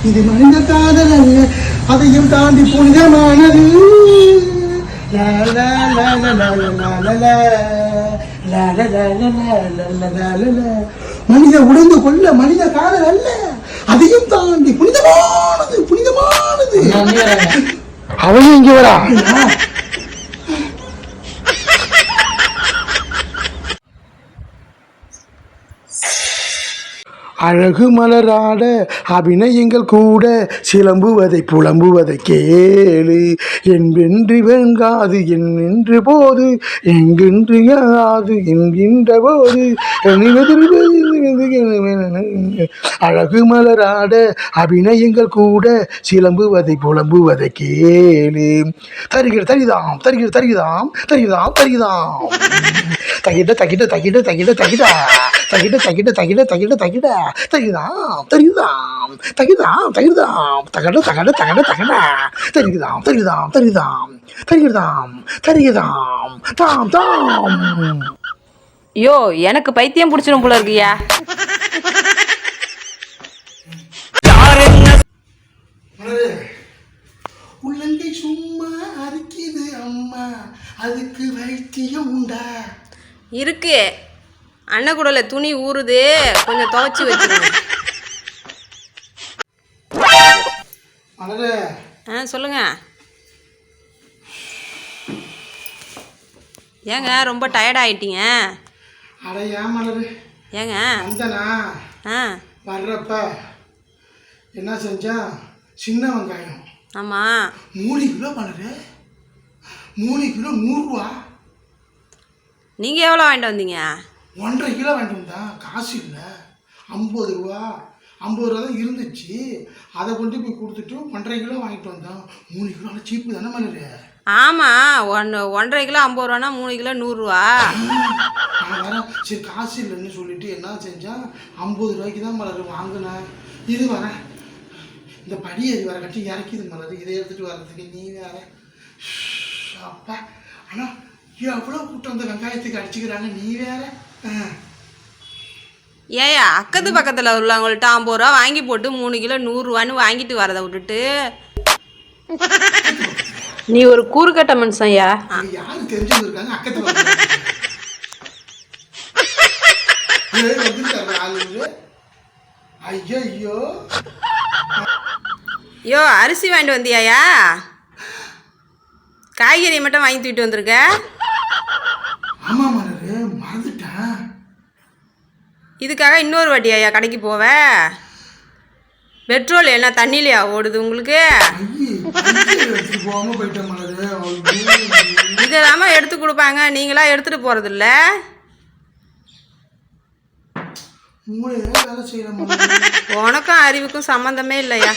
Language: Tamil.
இது மனித காதல் அல்ல, அதையும் தாண்டி புனிதமானது. மனித உடைந்து கொள்ள மனித காதல் அல்ல, அதையும் தாண்டி புனிதமானது புனிதமானது. அவன் இங்க வரா. அழகு மலராட அபிநயங்கள் கூட சிலம்புவதை புலம்புவதை கேளு. என்பென்று வெங்காது என்று போது எங்கென்று யாது என்கின்ற போது அழகு மலராட அபிநயங்கள் கூட சிலம்புவதை புலம்புவதை கேளு. தருகிற தரிதாம் தருகிற தருகிதாம் தருகிதாம் தருகிதாம் தகிட தகிட தகிட தகிட தகிடா தகிட தகிட தகிட தகிட தகிட தகிதாம் தரிதாம் தகிதாம் தகிதாம் தகட தகட தகட தகட தரிதாம் தரிதாம் தரிதாம் தரிதாம் தரிதாம் தாம் தாம். யோ, எனக்கு பைத்தியம் பிடிச்சிடும் போல இருக்குயா. உள்ளங்கை சும்மா அரிக்குது அம்மா, அதுக்கு வைத்தியம் உண்டா? இருக்கு. அன்னக்குடல துணி ஊறுது, கொஞ்சம் துவைச்சி வச்சுருங்க. சொல்லுங்க. ஏங்க ரொம்ப டயர்ட் ஆயிட்டீங்க? அடையா மலரு. ஏங்க வந்தனா வர்றப்ப என்ன செஞ்சா, சின்ன வெங்காயம் ஆமாம் 3 கிலோ மலரு, 3 கிலோ 100 ரூபா. நீங்கள் எவ்வளோ வாங்கிட்டு வந்தீங்க? 1.5 கிலோ வாங்கிட்டு வந்தா. காசு இல்லை, 50 ரூபா. 50 ரூபா தான் இருந்துச்சு, அதை கொண்டு போய் கொடுத்துட்டு 1.5 கிலோ வாங்கிட்டு வந்தோம். 3 கிலோ சீப்பு தானே மலரு? ஆமாம், 1.5 கிலோ 50 ரூபானா 3 கிலோ 100 ரூபா. நான் வேற சரி காசு இல்லைன்னு சொல்லிட்டு என்ன செஞ்சேன், 50 ரூபாய்க்கு தான் மலரு வாங்கினேன். இது வரேன், இந்த படியேறி வர கட்டி இறக்கிது மலரு, இதை எடுத்துகிட்டு வர்றதுக்கு நீ வேற. அப்பா, ஆனால் எவ்வளோ கூட்டம் அந்த வெங்காயத்துக்கு அடிச்சுக்கிறாங்க, நீ வேற. ஏயா, அக்கத்து பக்கத்தில் உள்ளவங்கள்ட்ட 50 ரூபா வாங்கி போட்டு 3 கிலோ 100 ரூபான்னு வாங்கிட்டு வரதை விட்டுட்டு நீ ஒரு கூறுகட்ட மனுஷன்யா. யாரு தெரிஞ்சவங்க இருக்காங்க அக்கத்துல? ஐயோ, யோ, அரிசி வாங்கிட்டு வந்தியாயா? காய்கறி மட்டும் வாங்கி தூக்கிட்டு வந்திருக்க. ஆமா மலரு, மறந்துட்டேன். இதுக்காக இன்னொரு வாட்டியாயா கடைக்கு போவ? பெட்ரோல் என்ன தண்ணிலையா ஓடுது உங்களுக்கு? இதெல்லாம எடுத்து கொடுப்பாங்க, நீங்களா எடுத்துட்டு போறது இல்ல. உனக்கும் அறிவுக்கும் சம்மந்தமே இல்லையா?